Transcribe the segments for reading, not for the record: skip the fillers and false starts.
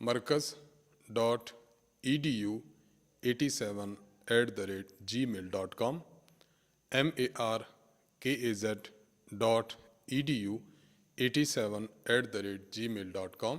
markaz.edu87@gmail.com markaz.edu87@gmail.com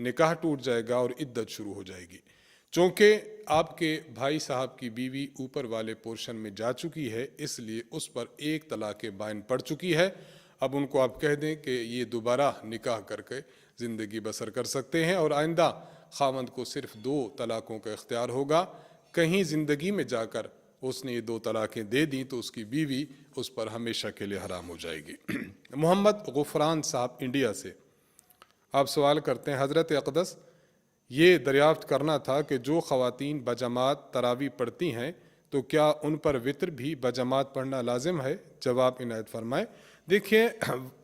نکاح ٹوٹ جائے گا اور عدت شروع ہو جائے گی۔ چونکہ آپ کے بھائی صاحب کی بیوی اوپر والے پورشن میں جا چکی ہے، اس لیے اس پر ایک طلاق بائن پڑ چکی ہے۔ اب ان کو آپ کہہ دیں کہ یہ دوبارہ نکاح کر کے زندگی بسر کر سکتے ہیں، اور آئندہ خاوند کو صرف 2 طلاقوں کا اختیار ہوگا۔ کہیں زندگی میں جا کر اس نے یہ 2 طلاقیں دے دیں تو اس کی بیوی اس پر ہمیشہ کے لیے حرام ہو جائے گی۔ محمد غفران صاحب انڈیا سے آپ سوال کرتے ہیں، حضرت اقدس یہ دریافت کرنا تھا کہ جو خواتین بجماعت تراویح پڑھتی ہیں تو کیا ان پر وتر بھی بجماعت پڑھنا لازم ہے؟ جواب عنایت فرمائیں۔ دیکھیے،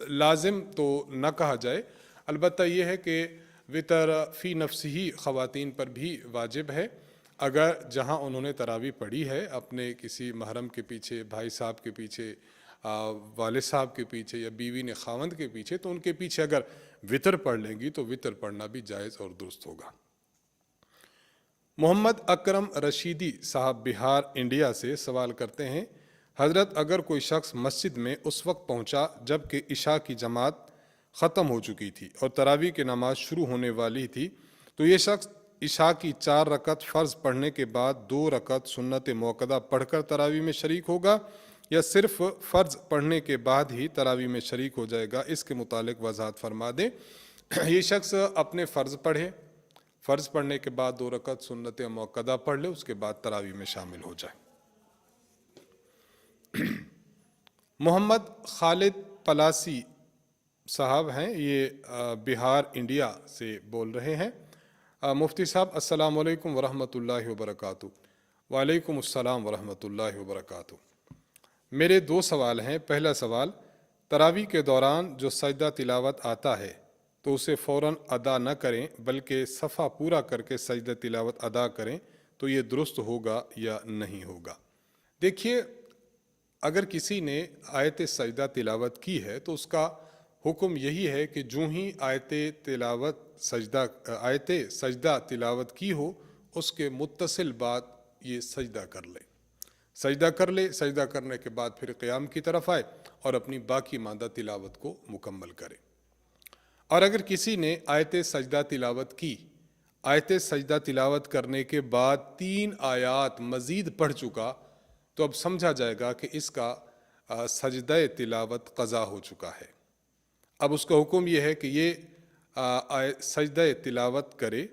لازم تو نہ کہا جائے، البتہ یہ ہے کہ وتر فی نفسہ ہی خواتین پر بھی واجب ہے۔ اگر جہاں انہوں نے تراویح پڑھی ہے اپنے کسی محرم کے پیچھے، بھائی صاحب کے پیچھے، والد صاحب کے پیچھے، یا بیوی نے خاوند کے پیچھے، تو ان کے پیچھے اگر وتر پڑھ لیں گی تو وتر پڑھنا بھی جائز اور درست ہوگا۔ محمد اکرم رشیدی صاحب بہار انڈیا سے سوال کرتے ہیں، حضرت اگر کوئی شخص مسجد میں اس وقت پہنچا جب کہ عشاء کی جماعت ختم ہو چکی تھی اور تراویح کی نماز شروع ہونے والی تھی، تو یہ شخص عشاء کی 4 رکعت فرض پڑھنے کے بعد 2 رکعت سنت موقدہ پڑھ کر تراویح میں شریک ہوگا، یا صرف فرض پڑھنے کے بعد ہی تراویح میں شریک ہو جائے گا؟ اس کے متعلق وضاحت فرما دیں۔ یہ شخص اپنے فرض پڑھے، فرض پڑھنے کے بعد 2 رکعت سنت موقدہ پڑھ لے، اس کے بعد تراویح میں شامل ہو جائے۔ محمد خالد پلاسی صاحب ہیں، یہ بہار انڈیا سے بول رہے ہیں، مفتی صاحب السلام علیکم ورحمۃ اللہ وبرکاتہ۔ وعلیکم السلام ورحمۃ اللہ وبرکاتہ۔ میرے 2 سوال ہیں۔ پہلا سوال، تراویح کے دوران جو سجدہ تلاوت آتا ہے تو اسے فوراً ادا نہ کریں بلکہ صفحہ پورا کر کے سجدہ تلاوت ادا کریں تو یہ درست ہوگا یا نہیں ہوگا؟ دیکھیے، اگر کسی نے آیت سجدہ تلاوت کی ہے تو اس کا حکم یہی ہے کہ جو ہی آیت سجدہ تلاوت کی ہو اس کے متصل بعد یہ سجدہ کر لے، سجدہ کرنے کے بعد پھر قیام کی طرف آئے اور اپنی باقی ماندہ تلاوت کو مکمل کرے۔ اور اگر کسی نے آیت سجدہ تلاوت کی، آیت سجدہ تلاوت کرنے کے بعد 3 آیات مزید پڑھ چکا، تو اب سمجھا جائے گا کہ اس کا سجدہ تلاوت قضا ہو چکا ہے۔ اب اس کا حکم یہ ہے کہ یہ سجدہ تلاوت کرے،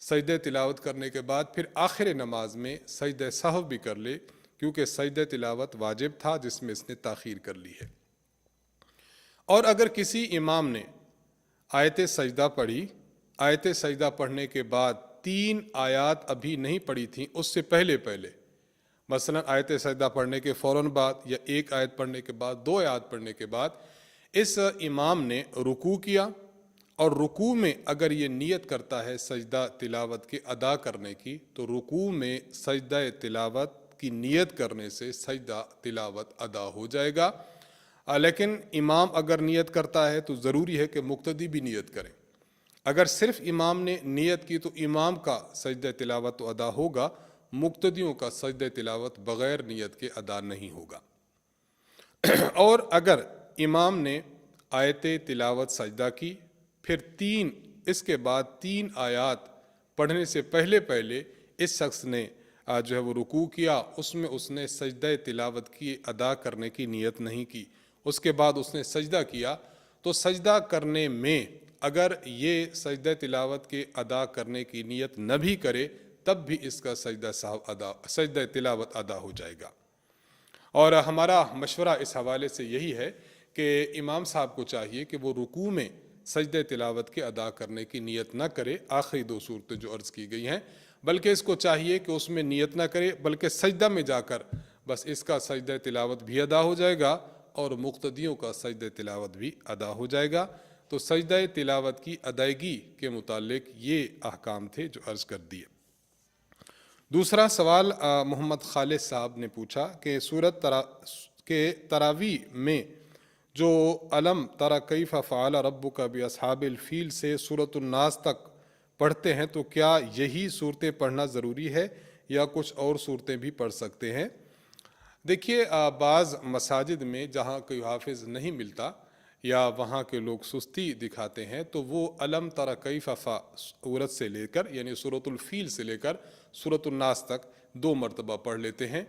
سجدہ تلاوت کرنے کے بعد پھر آخر نماز میں سجدہ سہو بھی کر لے، کیونکہ سجدہ تلاوت واجب تھا جس میں اس نے تاخیر کر لی ہے۔ اور اگر کسی امام نے آیت سجدہ پڑھی، آیت سجدہ پڑھنے کے بعد 3 آیات ابھی نہیں پڑھی تھیں، اس سے پہلے مثلا آیت سجدہ پڑھنے کے فوراً بعد، یا 1 آیت پڑھنے کے بعد، 2 آیات پڑھنے کے بعد اس امام نے رکوع کیا، اور رکوع میں اگر یہ نیت کرتا ہے سجدہ تلاوت کے ادا کرنے کی، تو رکوع میں سجدہ تلاوت کی نیت کرنے سے سجدہ تلاوت ادا ہو جائے گا۔ لیکن امام اگر نیت کرتا ہے تو ضروری ہے کہ مقتدی بھی نیت کریں۔ اگر صرف امام نے نیت کی تو امام کا سجدہ تلاوت تو ادا ہوگا، مقتدیوں کا سجدہ تلاوت بغیر نیت کے ادا نہیں ہوگا۔ اور اگر امام نے آیت تلاوت سجدہ کی، پھر اس کے بعد 3 آیات پڑھنے سے پہلے اس شخص نے جو ہے وہ رکوع کیا، اس میں اس نے سجدہ تلاوت کی ادا کرنے کی نیت نہیں کی، اس کے بعد اس نے سجدہ کیا، تو سجدہ کرنے میں اگر یہ سجدہ تلاوت کے ادا کرنے کی نیت نہ بھی کرے تب بھی اس کا سجدہ تلاوت ادا ہو جائے گا۔ اور ہمارا مشورہ اس حوالے سے یہی ہے کہ امام صاحب کو چاہیے کہ وہ رکوع میں سجدہ تلاوت کے ادا کرنے کی نیت نہ کرے، آخری 2 صورتیں جو عرض کی گئی ہیں، بلکہ اس کو چاہیے کہ اس میں نیت نہ کرے بلکہ سجدہ میں جا کر بس اس کا سجدہ تلاوت بھی ادا ہو جائے گا اور مقتدیوں کا سجدہ تلاوت بھی ادا ہو جائے گا۔ تو سجدہ تلاوت کی ادائیگی کے متعلق یہ احکام تھے جو عرض کر دیے۔ دوسرا سوال محمد خالد صاحب نے پوچھا کہ سورۃ تراویح میں جو الم تر کیف فعل ربک باصحاب الفیل سے سورۃ الناس تک پڑھتے ہیں تو کیا یہی صورتیں پڑھنا ضروری ہے یا کچھ اور صورتیں بھی پڑھ سکتے ہیں؟ دیکھیے، بعض مساجد میں جہاں کوئی حافظ نہیں ملتا یا وہاں کے لوگ سستی دکھاتے ہیں تو وہ علم تر کیف سورت سے لے کر یعنی سورۃ الفیل سے لے کر سورۃ الناس تک 2 مرتبہ پڑھ لیتے ہیں.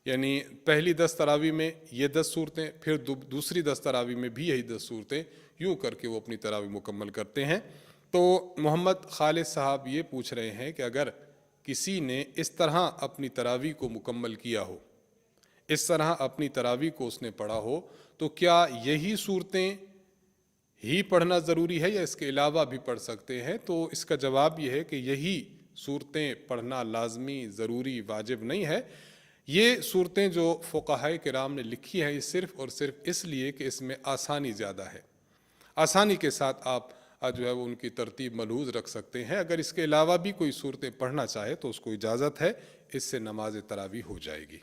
یعنی پہلی 10 تراویح میں یہ 10 صورتیں، پھر دوسری 10 تراویح میں بھی یہی 10 صورتیں، یوں کر کے وہ اپنی تراویح مکمل کرتے ہیں. تو محمد خالد صاحب یہ پوچھ رہے ہیں کہ اگر کسی نے اس طرح اپنی تراویح کو مکمل کیا ہو، اس طرح اپنی تراویح کو اس نے پڑھا ہو، تو کیا یہی صورتیں ہی پڑھنا ضروری ہے یا اس کے علاوہ بھی پڑھ سکتے ہیں؟ تو اس کا جواب یہ ہے کہ یہی صورتیں پڑھنا لازمی، ضروری، واجب نہیں ہے. یہ صورتیں جو فقہائے کرام نے لکھی ہے یہ صرف اور صرف اس لیے کہ اس میں آسانی زیادہ ہے. آسانی کے ساتھ آپ جو ہے وہ ان کی ترتیب ملحوظ رکھ سکتے ہیں. اگر اس کے علاوہ بھی کوئی صورتیں پڑھنا چاہے تو اس کو اجازت ہے، اس سے نماز تراویح ہو جائے گی.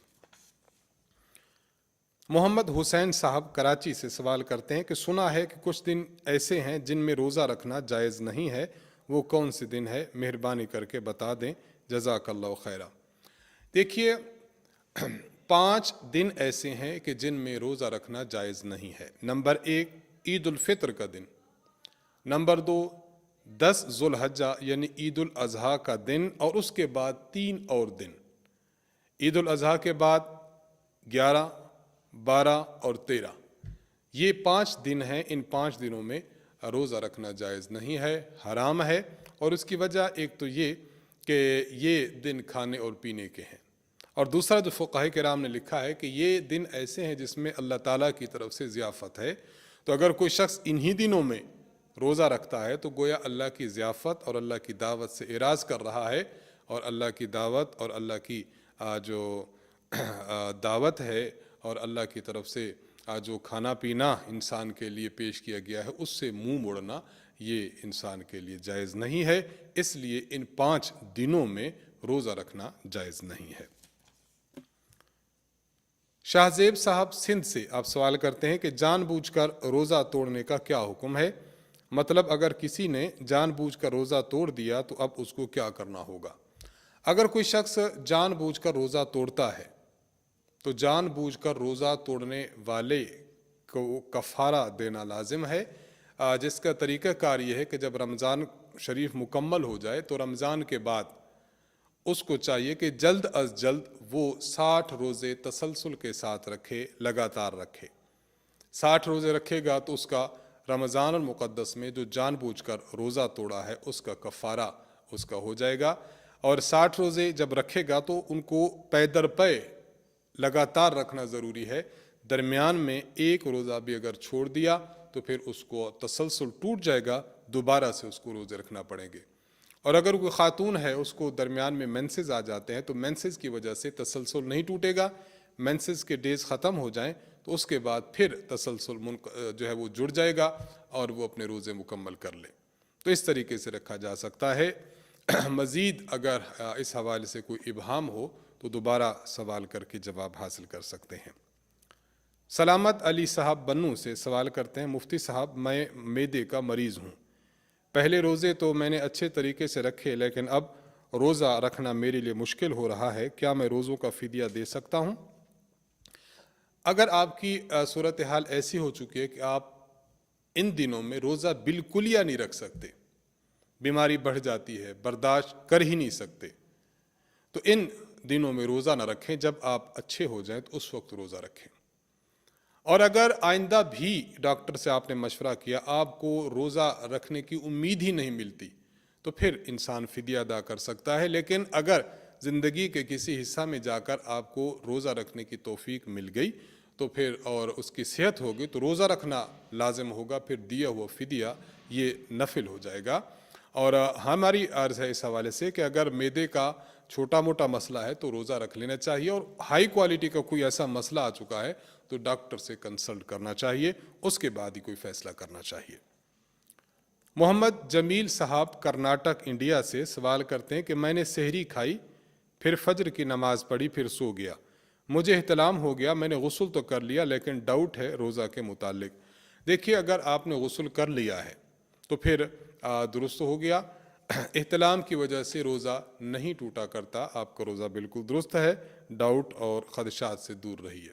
محمد حسین صاحب کراچی سے سوال کرتے ہیں کہ سنا ہے کہ کچھ دن ایسے ہیں جن میں روزہ رکھنا جائز نہیں ہے، وہ کون سے دن ہے؟ مہربانی کر کے بتا دیں، جزاک اللہ خیرہ. دیکھیے 5 دن ایسے ہیں کہ جن میں روزہ رکھنا جائز نہیں ہے. نمبر 1 عید الفطر کا دن، نمبر 2 10 ذو الحجہ یعنی عید الاضحیٰ کا دن، اور اس کے بعد 3 اور دن. عید الاضحیٰ کے بعد 11 12 اور 13، یہ 5 دن ہیں. ان 5 دنوں میں روزہ رکھنا جائز نہیں ہے، حرام ہے. اور اس کی وجہ ایک تو یہ کہ یہ دن کھانے اور پینے کے ہیں، اور دوسرا جو فقہائے کرام نے لکھا ہے کہ یہ دن ایسے ہیں جس میں اللہ تعالیٰ کی طرف سے ضیافت ہے. تو اگر کوئی شخص انہی دنوں میں روزہ رکھتا ہے تو گویا اللہ کی ضیافت اور اللہ کی دعوت سے اعراض کر رہا ہے، اور اللہ کی دعوت اور اللہ کی جو دعوت ہے اور اللہ کی طرف سے جو کھانا پینا انسان کے لیے پیش کیا گیا ہے اس سے منہ موڑنا یہ انسان کے لیے جائز نہیں ہے. اس لیے ان 5 دنوں میں روزہ رکھنا جائز نہیں ہے. شاہ زیب صاحب سندھ سے آپ سوال کرتے ہیں کہ جان بوجھ کر روزہ توڑنے کا کیا حکم ہے؟ مطلب اگر کسی نے جان بوجھ کر روزہ توڑ دیا تو اب اس کو کیا کرنا ہوگا؟ اگر کوئی شخص جان بوجھ کر روزہ توڑتا ہے تو جان بوجھ کر روزہ توڑنے والے کو کفارہ دینا لازم ہے، جس کا طریقہ کار یہ ہے کہ جب رمضان شریف مکمل ہو جائے تو رمضان کے بعد اس کو چاہیے کہ جلد از جلد وہ 60 روزے تسلسل کے ساتھ رکھے، لگاتار رکھے. 60 روزے رکھے گا تو اس کا رمضان المقدس میں جو جان بوجھ کر روزہ توڑا ہے اس کا کفارہ اس کا ہو جائے گا. اور 60 روزے جب رکھے گا تو ان کو پے در پے لگاتار رکھنا ضروری ہے. درمیان میں ایک روزہ بھی اگر چھوڑ دیا تو پھر اس کو تسلسل ٹوٹ جائے گا، دوبارہ سے اس کو روزے رکھنا پڑیں گے. اور اگر کوئی خاتون ہے اس کو درمیان میں مینسز آ جاتے ہیں تو مینسز کی وجہ سے تسلسل نہیں ٹوٹے گا. مینسز کے ڈیز ختم ہو جائیں تو اس کے بعد پھر تسلسل جو ہے وہ جڑ جائے گا اور وہ اپنے روزے مکمل کر لے. تو اس طریقے سے رکھا جا سکتا ہے. مزید اگر اس حوالے سے کوئی ابہام ہو تو دوبارہ سوال کر کے جواب حاصل کر سکتے ہیں. سلامت علی صاحب بنو سے سوال کرتے ہیں مفتی صاحب میں معدے کا مریض ہوں. پہلے روزے تو میں نے اچھے طریقے سے رکھے لیکن اب روزہ رکھنا میرے لیے مشکل ہو رہا ہے، کیا میں روزوں کا فدیہ دے سکتا ہوں؟ اگر آپ کی صورتحال ایسی ہو چکی ہے کہ آپ ان دنوں میں روزہ بالکل یا نہیں رکھ سکتے، بیماری بڑھ جاتی ہے، برداشت کر ہی نہیں سکتے، تو ان دنوں میں روزہ نہ رکھیں. جب آپ اچھے ہو جائیں تو اس وقت روزہ رکھیں. اور اگر آئندہ بھی ڈاکٹر سے آپ نے مشورہ کیا آپ کو روزہ رکھنے کی امید ہی نہیں ملتی تو پھر انسان فدیہ ادا کر سکتا ہے. لیکن اگر زندگی کے کسی حصہ میں جا کر آپ کو روزہ رکھنے کی توفیق مل گئی تو پھر اور اس کی صحت ہوگی تو روزہ رکھنا لازم ہوگا، پھر دیا ہوا فدیہ یہ نفل ہو جائے گا. اور ہماری عرض ہے اس حوالے سے کہ اگر معدے کا چھوٹا موٹا مسئلہ ہے تو روزہ رکھ لینا چاہیے، اور ہائی کوالٹی کا کوئی ایسا مسئلہ آ چکا ہے تو ڈاکٹر سے کنسلٹ کرنا چاہیے، اس کے بعد ہی کوئی فیصلہ کرنا چاہیے. محمد جمیل صاحب کرناٹک انڈیا سے سوال کرتے ہیں کہ میں نے سحری کھائی، پھر فجر کی نماز پڑھی، پھر سو گیا، مجھے احتلام ہو گیا، میں نے غسل تو کر لیا لیکن ڈاؤٹ ہے روزہ کے متعلق. دیکھیے اگر آپ نے غسل کر لیا ہے تو پھر درست ہو گیا. احتلام کی وجہ سے روزہ نہیں ٹوٹا کرتا، آپ کا روزہ بالکل درست ہے. ڈاؤٹ اور خدشات سے دور رہیے.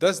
10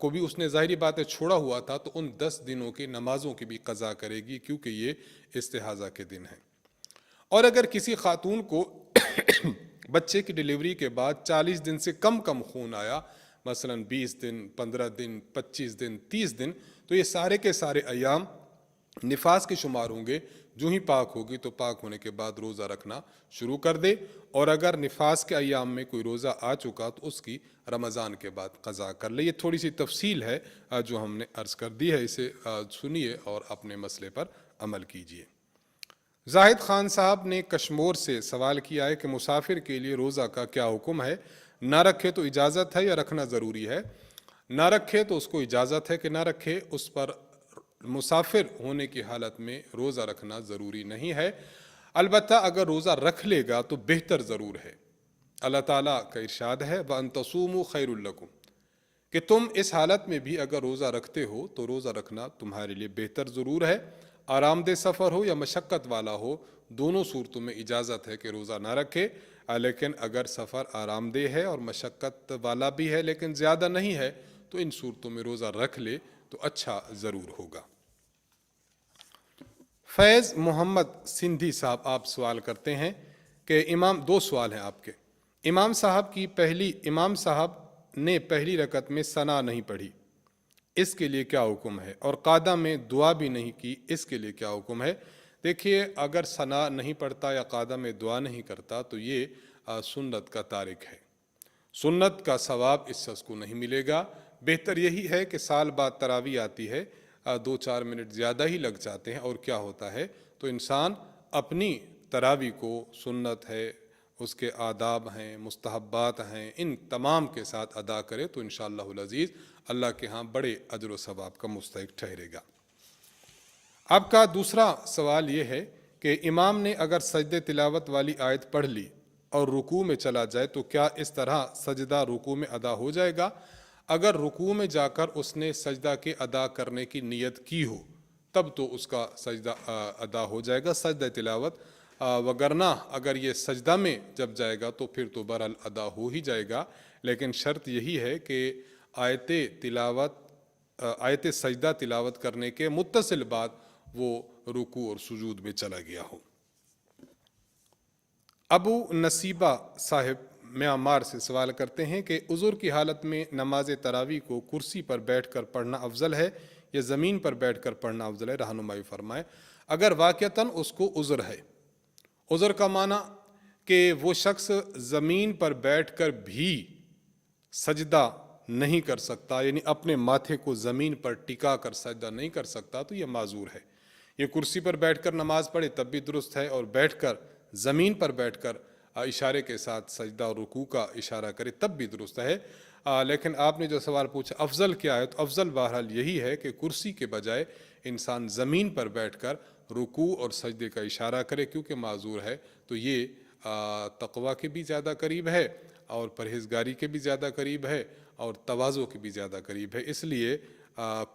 کو بھی اس نے ظاہری باتیں چھوڑا ہوا تھا تو ان 10 دنوں کی نمازوں کی بھی قضا کرے گی، کیونکہ یہ استحاضہ کے دن ہیں۔ اور اگر کسی خاتون کو بچے کی ڈلیوری کے بعد 40 دن سے کم خون آیا، مثلا 20 دن، 15 دن، 25 دن، 30 دن، تو یہ سارے کے سارے ایام نفاس کے شمار ہوں گے۔ جو ہی پاک ہوگی تو پاک ہونے کے بعد روزہ رکھنا شروع کر دے، اور اگر نفاس کے ایام میں کوئی روزہ آ چکا تو اس کی رمضان کے بعد قضا کر لے۔ یہ تھوڑی سی تفصیل ہے جو ہم نے عرض کر دی ہے، اسے سنیے اور اپنے مسئلے پر عمل کیجیے۔ زاہد خان صاحب نے کشمور سے سوال کیا ہے کہ مسافر کے لیے روزہ کا کیا حکم ہے؟ نہ رکھے تو اجازت ہے یا رکھنا ضروری ہے؟ نہ رکھے تو اس کو اجازت ہے کہ نہ رکھے، اس پر مسافر ہونے کی حالت میں روزہ رکھنا ضروری نہیں ہے۔ البتہ اگر روزہ رکھ لے گا تو بہتر ضرور ہے۔ اللہ تعالیٰ کا ارشاد ہے وَأَن تَصُومُوا خَيْرٌ لَكُمْ، کہ تم اس حالت میں بھی اگر روزہ رکھتے ہو تو روزہ رکھنا تمہارے لیے بہتر ضرور ہے۔ آرام دہ سفر ہو یا مشقت والا ہو، دونوں صورتوں میں اجازت ہے کہ روزہ نہ رکھے، لیکن اگر سفر آرام دہ ہے اور مشقت والا بھی ہے لیکن زیادہ نہیں ہے تو ان صورتوں میں روزہ رکھ لے تو اچھا ضرور ہوگا۔ فیض محمد سندھی صاحب آپ سوال کرتے ہیں کہ دو سوال ہیں آپ کے۔ امام صاحب نے پہلی رکعت میں ثنا نہیں پڑھی، اس کے لیے کیا حکم ہے؟ اور قعدہ میں دعا بھی نہیں کی، اس کے لیے کیا حکم ہے؟ دیکھیے، اگر ثنا نہیں پڑھتا یا قعدہ میں دعا نہیں کرتا تو یہ سنت کا تارک ہے، سنت کا ثواب اس شخص کو نہیں ملے گا۔ بہتر یہی ہے کہ سال بعد تراویح آتی ہے، 2-4 منٹ زیادہ ہی لگ جاتے ہیں، اور کیا ہوتا ہے تو انسان اپنی تراویح کو، سنت ہے، اس کے آداب ہیں، مستحبات ہیں، ان تمام کے ساتھ ادا کرے تو انشاءاللہ العزیز اللہ کے ہاں بڑے اجر و ثواب کا مستحق ٹھہرے گا۔ آپ کا دوسرا سوال یہ ہے کہ امام نے اگر سجدے تلاوت والی آیت پڑھ لی اور رکوع میں چلا جائے تو کیا اس طرح سجدہ رکوع میں ادا ہو جائے گا؟ اگر رکوع میں جا کر اس نے سجدہ کے ادا کرنے کی نیت کی ہو تب تو اس کا سجدہ ادا ہو جائے گا، سجدہ تلاوت، وگرنہ اگر یہ سجدہ میں جب جائے گا تو پھر تو بہرحال ادا ہو ہی جائے گا، لیکن شرط یہی ہے کہ آیت سجدہ تلاوت کرنے کے متصل بعد وہ رکوع اور سجود میں چلا گیا ہو۔ ابو نصیبہ صاحب میانمار سے سوال کرتے ہیں کہ عذر کی حالت میں نماز تراویح کو کرسی پر بیٹھ کر پڑھنا افضل ہے یا زمین پر بیٹھ کر پڑھنا افضل ہے؟ رہنمائی فرمائیں۔ اگر واقعتاً اس کو عذر ہے، عذر کا معنی کہ وہ شخص زمین پر بیٹھ کر بھی سجدہ نہیں کر سکتا، یعنی اپنے ماتھے کو زمین پر ٹکا کر سجدہ نہیں کر سکتا، تو یہ معذور ہے۔ یہ کرسی پر بیٹھ کر نماز پڑھے تب بھی درست ہے، اور بیٹھ کر زمین پر بیٹھ کر اشارے کے ساتھ سجدہ اور رکوع کا اشارہ کرے تب بھی درست ہے۔ لیکن آپ نے جو سوال پوچھا افضل کیا ہے، تو افضل بہرحال یہی ہے کہ کرسی کے بجائے انسان زمین پر بیٹھ کر رکوع اور سجدے کا اشارہ کرے، کیونکہ معذور ہے تو یہ تقوی کے بھی زیادہ قریب ہے اور پرہیزگاری کے بھی زیادہ قریب ہے اور تواضع کے بھی زیادہ قریب ہے۔ اس لیے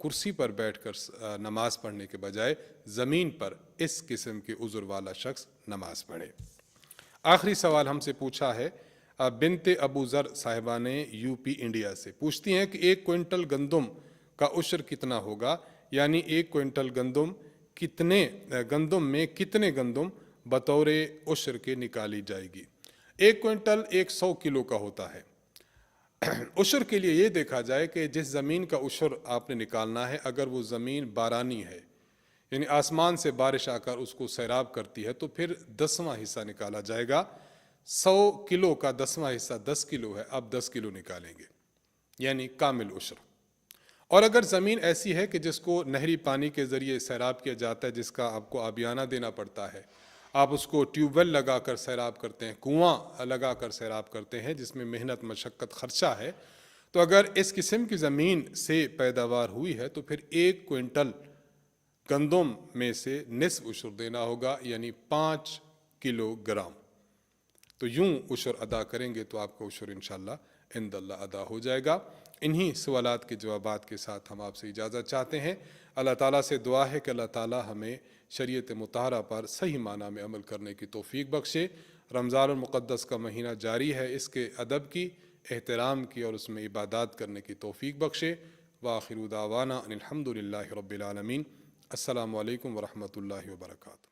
کرسی پر بیٹھ کر نماز پڑھنے کے بجائے زمین پر اس قسم کے عذر والا شخص نماز پڑھے۔ آخری سوال ہم سے پوچھا ہے بنت ابو ذر صاحبہ نے یو پی انڈیا سے، پوچھتی ہیں کہ 1 کوئنٹل گندم کا عشر کتنا ہوگا؟ یعنی 1 کوئنٹل گندم میں کتنے گندم بطور عشر کے نکالی جائے گی؟ 1 کوئنٹل 100 کلو کا ہوتا ہے۔ عشر کے لیے یہ دیکھا جائے کہ جس زمین کا عشر آپ نے نکالنا ہے، اگر وہ زمین بارانی ہے، یعنی آسمان سے بارش آ کر اس کو سیراب کرتی ہے، تو پھر 10واں حصہ نکالا جائے گا۔ 100 کلو کا 10واں حصہ 10 کلو ہے، اب 10 کلو نکالیں گے، یعنی کامل عشر۔ اور اگر زمین ایسی ہے کہ جس کو نہری پانی کے ذریعے سیراب کیا جاتا ہے، جس کا آپ کو آبیانہ دینا پڑتا ہے، آپ اس کو ٹیوب ویل لگا کر سیراب کرتے ہیں، کنواں لگا کر سیراب کرتے ہیں، جس میں محنت، مشقت، خرچہ ہے، تو اگر اس قسم کی زمین سے پیداوار ہوئی ہے تو پھر 1 کوئنٹل گندم میں سے نصف عشر دینا ہوگا، یعنی 5 کلو گرام۔ تو یوں عشر ادا کریں گے تو آپ کا عشر انشاءاللہ عند اللہ ادا ہو جائے گا۔ انہی سوالات کے جوابات کے ساتھ ہم آپ سے اجازت چاہتے ہیں۔ اللہ تعالیٰ سے دعا ہے کہ اللہ تعالیٰ ہمیں شریعت مطہرہ پر صحیح معنی میں عمل کرنے کی توفیق بخشے۔ رمضان المقدس کا مہینہ جاری ہے، اس کے ادب کی، احترام کی اور اس میں عبادات کرنے کی توفیق بخشے۔ وآخر دعوانا ان الحمد للہ رب العالمین۔ السلام علیکم ورحمۃ اللہ وبرکاتہ۔